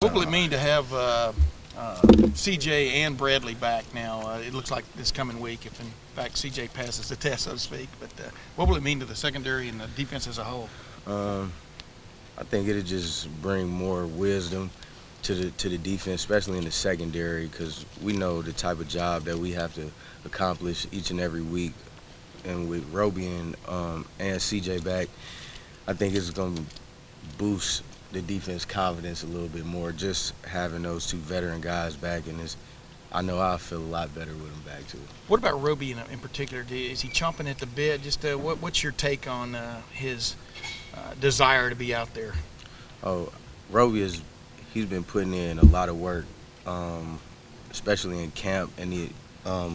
What will it mean to have CJ and Bradley back now? It looks like this coming week, if in fact CJ passes the test, so to speak. But what will it mean to the secondary and the defense as a whole? I think it'll just bring more wisdom to the defense, especially in the secondary, because we know the type of job that we have to accomplish each and every week. And with Roby and CJ back, I think it's going to boost the defense confidence a little bit more, just having those two veteran guys back. And I know I'll feel a lot better with them back too. What about Roby in particular? Is he chomping at the bit? Just what's your take on his desire to be out there? Oh, Roby he's been putting in a lot of work, especially in camp and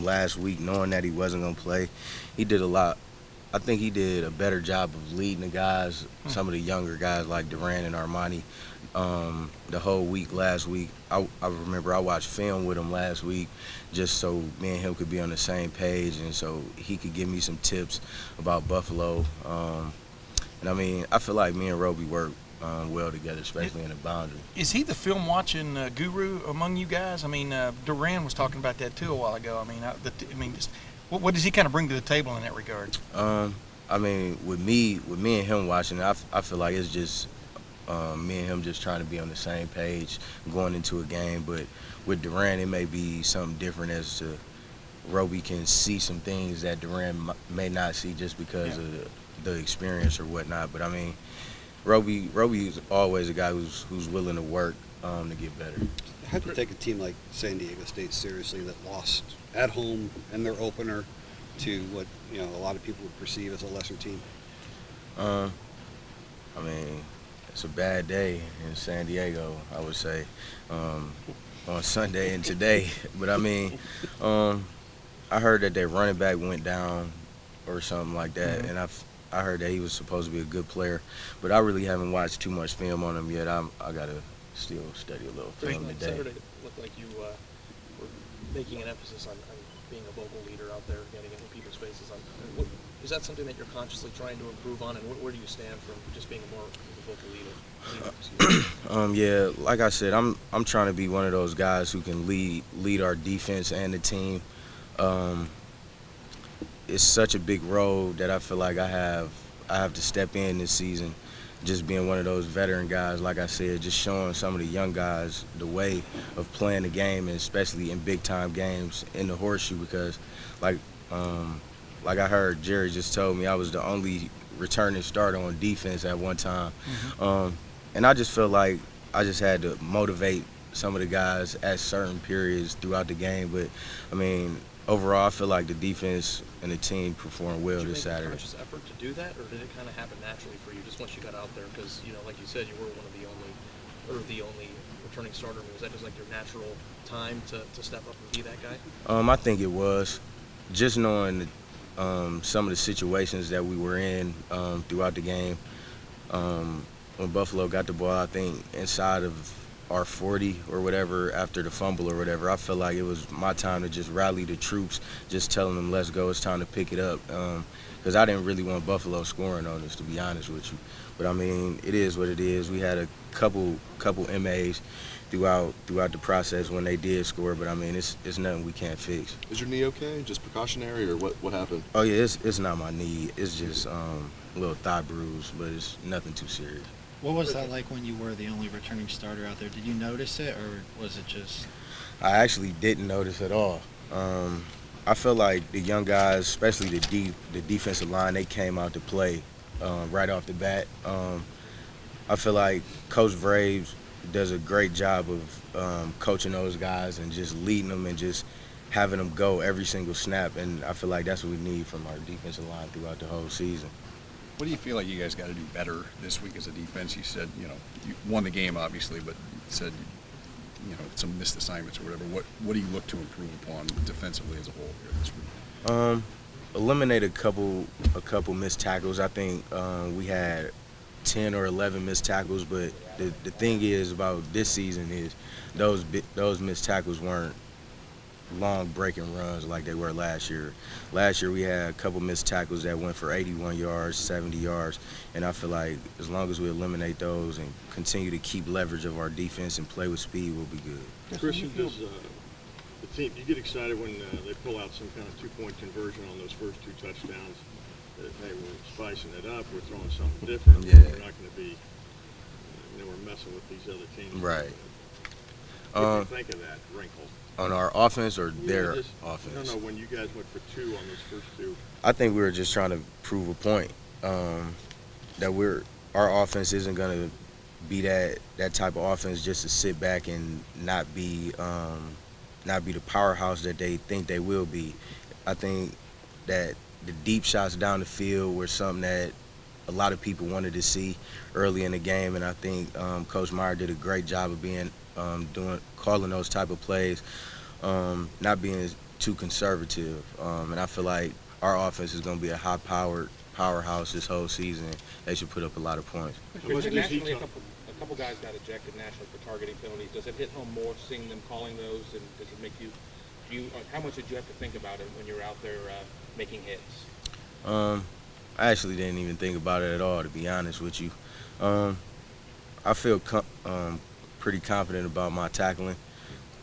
last week, knowing that he wasn't going to play. He did a lot. I think he did a better job of leading the guys, some of the younger guys like Durant and Armani, the whole week last week. I remember I watched film with him last week just so me and him could be on the same page and so he could give me some tips about Buffalo. And I mean, I feel like me and Roby work well together, especially in the boundary. Is he the film watching guru among you guys? I mean, Durant was talking about that too a while ago. I mean, what does he kind of bring to the table in that regard? I mean, with me and him watching, I feel like it's just me and him just trying to be on the same page going into a game. But with Durant, it may be something different as to Roby can see some things that Durant may not see just because of the experience or whatnot. But I mean, Roby is always a guy who's willing to work to get better. How do you take a team like San Diego State seriously that lost at home in their opener to what a lot of people would perceive as a lesser team? I mean, it's a bad day in San Diego, I would say, on Sunday and today. But I mean, I heard that their running back went down or something like that, and I heard that he was supposed to be a good player, but I really haven't watched too much film on him yet. I gotta still study a little film today. Saturday looked like you were making an emphasis on being a vocal leader out there, getting into people's faces. Is that something that you're consciously trying to improve on, and where do you stand from just being more of a vocal leader? Yeah, like I said, I'm trying to be one of those guys who can lead our defense and the team. It's such a big role that I feel like I have to step in this season, just being one of those veteran guys, like I said, just showing some of the young guys the way of playing the game, and especially in big-time games in the horseshoe, because like I heard Jerry just told me, I was the only returning starter on defense at one time. And I just feel like I just had to motivate some of the guys at certain periods throughout the game. But, I mean, overall, I feel like the defense and the team performed well this Saturday. Did you make a conscious effort to do that, or did it kind of happen naturally for you just once you got out there? Because, like you said, you were one of the only returning starter. Was that just like your natural time to step up and be that guy? I think it was. Just knowing some of the situations that we were in throughout the game. When Buffalo got the ball, I think, inside of our 40 or whatever after the fumble or whatever, I felt like it was my time to just rally the troops, just telling them, let's go, it's time to pick it up. Because I didn't really want Buffalo scoring on us, to be honest with you. But, I mean, it is what it is. We had a couple MAs throughout the process when they did score, but, I mean, it's nothing we can't fix. Is your knee okay? Just precautionary, or what happened? Oh, yeah, it's not my knee. It's just a little thigh bruise, but it's nothing too serious. What was that like when you were the only returning starter out there? Did you notice it, or was it just? I actually didn't notice at all. I feel like the young guys, especially the defensive line, they came out to play right off the bat. I feel like Coach Braves does a great job of coaching those guys and just leading them and just having them go every single snap. And I feel like that's what we need from our defensive line throughout the whole season. What do you feel like you guys got to do better this week as a defense? You said, you won the game, obviously, but you said, some missed assignments or whatever. What do you look to improve upon defensively as a whole here this week? Eliminate a couple missed tackles. I think we had 10 or 11 missed tackles, but the thing is about this season is those missed tackles weren't long breaking runs like they were last year. Last year we had a couple missed tackles that went for 81 yards, 70 yards, and I feel like as long as we eliminate those and continue to keep leverage of our defense and play with speed, we'll be good. Christian, does the team, you get excited when they pull out some kind of two-point conversion on those first two touchdowns? That, hey, we're spicing it up, we're throwing something different. Yeah. We're not going to be, we're messing with these other teams. Right. What do you think of that wrinkle? On our offense or their Just, offense? No, when you guys went for two on those first two. I think we were just trying to prove a point that our offense isn't going to be that type of offense just to sit back and not be the powerhouse that they think they will be. I think that the deep shots down the field were something that a lot of people wanted to see early in the game, and I think Coach Meyer did a great job of being calling those type of plays, not being too conservative. And I feel like our offense is going to be a high-powered powerhouse this whole season. They should put up a lot of points. Nationally, a couple guys got ejected nationally for targeting penalties. Does it hit home more seeing them calling those, and does it make you how much did you have to think about it when you're out there making hits? I actually didn't even think about it at all, to be honest with you. I feel pretty confident about my tackling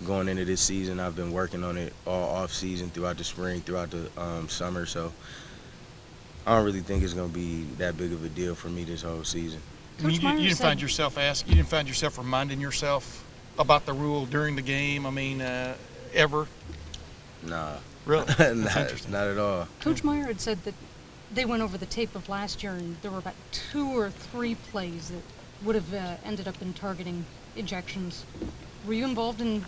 going into this season. I've been working on it all off season, throughout the spring, throughout the summer, so I don't really think it's going to be that big of a deal for me this whole season. I mean, you didn't find yourself reminding yourself about the rule during the game? I mean, ever? Nah. Really? not at all. Coach Meyer had said that they went over the tape of last year, and there were about 2 or 3 plays that would have ended up in targeting ejections. Were you involved in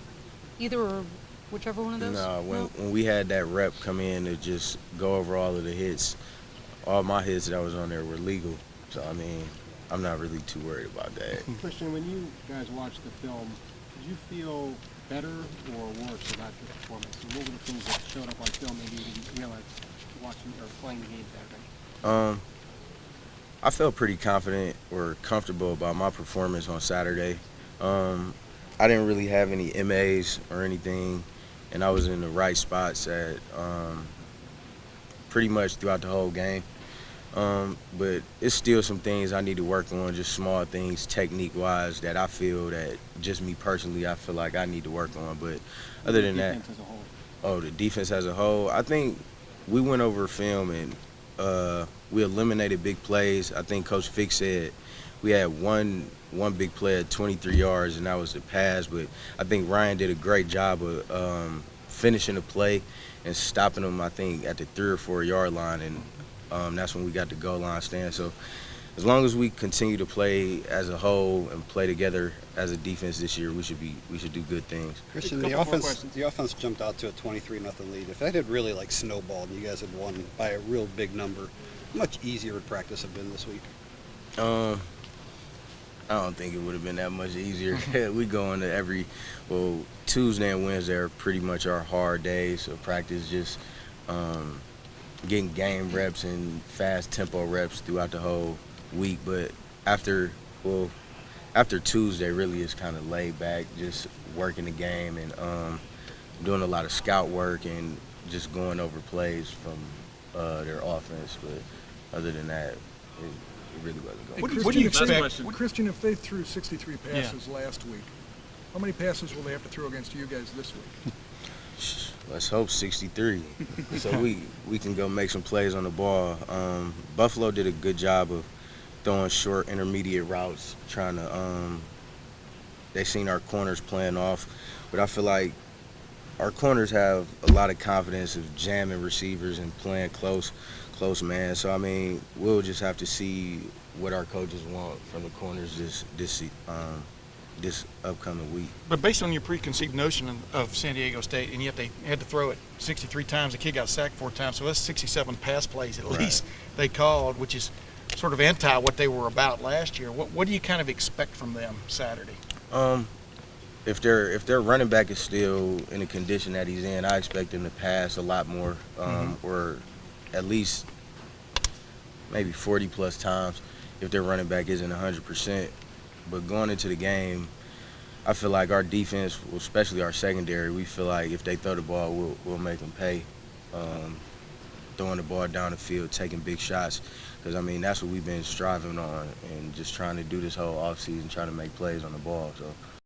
either or whichever one of those? No, when we had that rep come in to just go over all of the hits, all my hits that was on there were legal. So, I mean, I'm not really too worried about that. Christian, when you guys watched the film, did you feel better or worse about your performance? And what were the things that showed up on film maybe you didn't realize watching or playing the game Saturday? I felt pretty confident or comfortable about my performance on Saturday. I didn't really have any MAs or anything, and I was in the right spots at pretty much throughout the whole game. But it's still some things I need to work on, just small things technique-wise that I feel that just me personally I feel like I need to work on. But other than that, the defense as a whole, I think we went over film and we eliminated big plays. I think Coach Fick said we had one big play at 23 yards, and that was the pass. But I think Ryan did a great job of finishing the play and stopping them, I think, at the 3 or 4 yard line. And that's when we got the goal line stand. So as long as we continue to play as a whole and play together as a defense this year, we should do good things. Christian, the offense jumped out to a 23-0 lead. If that had really snowballed and you guys had won by a real big number, how much easier would practice have been this week? I don't think it would have been that much easier. We go into Tuesday and Wednesday are pretty much our hard days, so practice just getting game reps and fast tempo reps throughout the whole week. But after Tuesday, really is kind of laid back, just working the game and doing a lot of scout work and just going over plays from their offense. But other than that, it really wasn't going. What do you expect? Christian, if they threw 63 passes last week, how many passes will they have to throw against you guys this week? Let's hope 63, so we can go make some plays on the ball. Buffalo did a good job of throwing short intermediate routes, trying to they seen our corners playing off, but I feel like our corners have a lot of confidence of jamming receivers and playing close man. So I mean, we'll just have to see what our coaches want from the corners this upcoming week. But based on your preconceived notion of San Diego State, and yet they had to throw it 63 times, the kid got sacked 4 times, so that's 67 pass plays at least they called, which is sort of anti what they were about last year. What do you kind of expect from them Saturday? If their running back is still in the condition that he's in, I expect them to pass a lot more, or at least maybe 40+ times if their running back isn't 100%. But going into the game, I feel like our defense, especially our secondary, we feel like if they throw the ball, we'll make them pay. Throwing the ball down the field, taking big shots, because, that's what we've been striving on and just trying to do this whole offseason, trying to make plays on the ball. So